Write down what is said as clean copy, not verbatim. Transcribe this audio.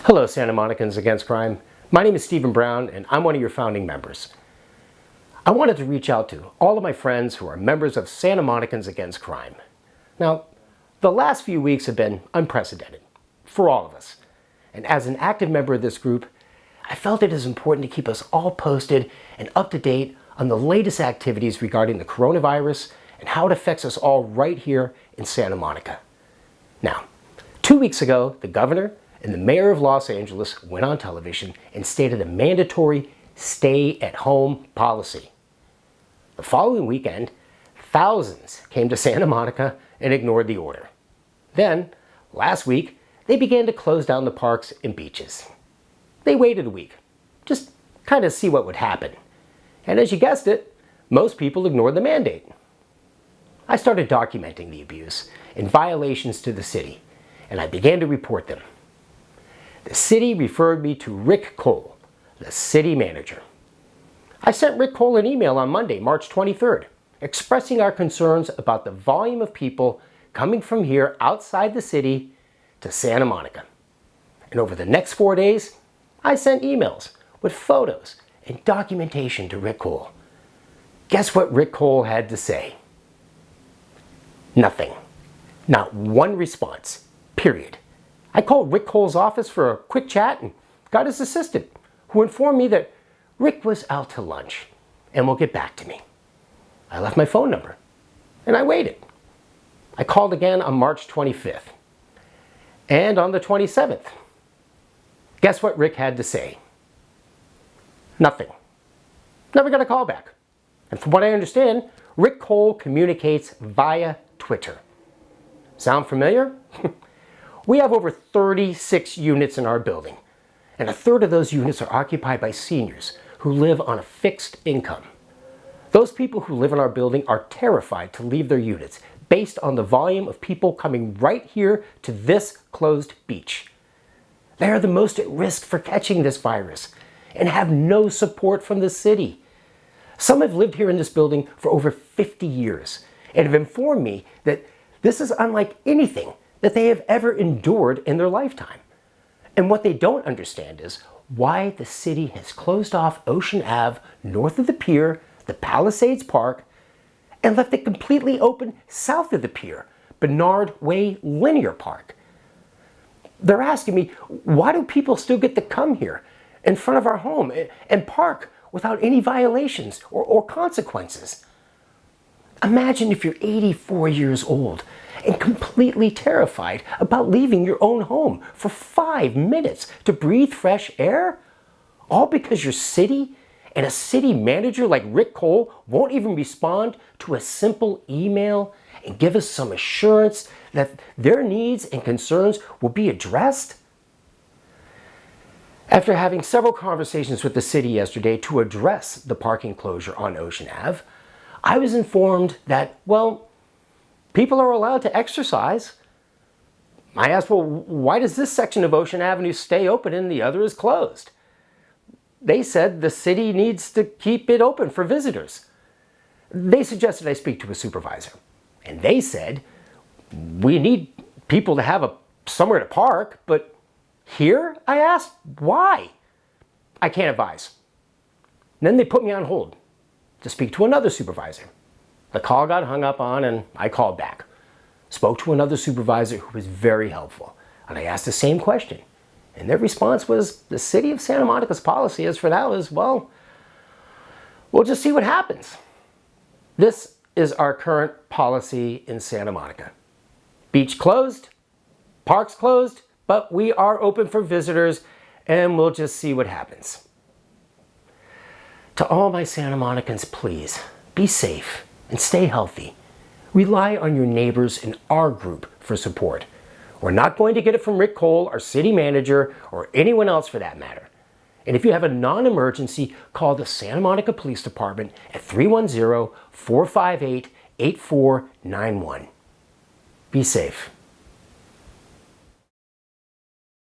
Hello, Santa Monicans Against Crime. My name is Stephen Brown, and I'm one of your founding members. I wanted to reach out to all of my friends who are members of Santa Monicans Against Crime. Now, the last few weeks have been unprecedented for all of us. And as an active member of this group, I felt it is important to keep us all posted and up to date on the latest activities regarding the coronavirus and how it affects us all right here in Santa Monica. Now, 2 weeks ago, the governor and the mayor of Los Angeles went on television and stated a mandatory stay-at-home policy. The following weekend, thousands came to Santa Monica and ignored the order. Then, last week, they began to close down the parks and beaches. They waited a week, just kind of see what would happen. And as you guessed it, most people ignored the mandate. I started documenting the abuse and violations to the city, and I began to report them. The city referred me to Rick Cole, the city manager. I sent Rick Cole an email on Monday, March 23rd, expressing our concerns about the volume of people coming from here outside the city to Santa Monica. And over the next 4 days, I sent emails with photos and documentation to Rick Cole. Guess what Rick Cole had to say? Nothing. Not one response. Period. I called Rick Cole's office for a quick chat and got his assistant, who informed me that Rick was out to lunch and will get back to me. I left my phone number and I waited. I called again on March 25th and on the 27th. Guess what Rick had to say? Nothing. Never got a call back. And from what I understand, Rick Cole communicates via Twitter. Sound familiar? We have over 36 units in our building, and a third of those units are occupied by seniors who live on a fixed income. Those people who live in our building are terrified to leave their units based on the volume of people coming right here to this closed beach. They are the most at risk for catching this virus and have no support from the city. Some have lived here in this building for over 50 years and have informed me that this is unlike anything that they have ever endured in their lifetime. And what they don't understand is why the city has closed off Ocean Ave north of the pier, the Palisades Park, and left it completely open south of the pier, Bernard Way Linear Park. They're asking me, why do people still get to come here in front of our home and park without any violations or consequences? Imagine if you're 84 years old and completely terrified about leaving your own home for 5 minutes to breathe fresh air, all because your city and a city manager like Rick Cole won't even respond to a simple email and give us some assurance that their needs and concerns will be addressed? After having several conversations with the city yesterday to address the parking closure on Ocean Ave, I was informed that, well, people are allowed to exercise. I asked, well, why does this section of Ocean Avenue stay open and the other is closed? They said the city needs to keep it open for visitors. They suggested I speak to a supervisor. And they said, we need people to have somewhere to park, but here? I asked, why? I can't advise. And then they put me on hold to speak to another supervisor. The call got hung up on and I called back. Spoke to another supervisor who was very helpful. And I asked the same question. And their response was, the city of Santa Monica's policy as for now is, well, we'll just see what happens. This is our current policy in Santa Monica. Beach closed, parks closed, but we are open for visitors and we'll just see what happens. To all my Santa Monicans, please, be safe and stay healthy. Rely on your neighbors in our group for support. We're not going to get it from Rick Cole, our city manager, or anyone else for that matter. And if you have a non-emergency, call the Santa Monica Police Department at 310-458-8491. Be safe.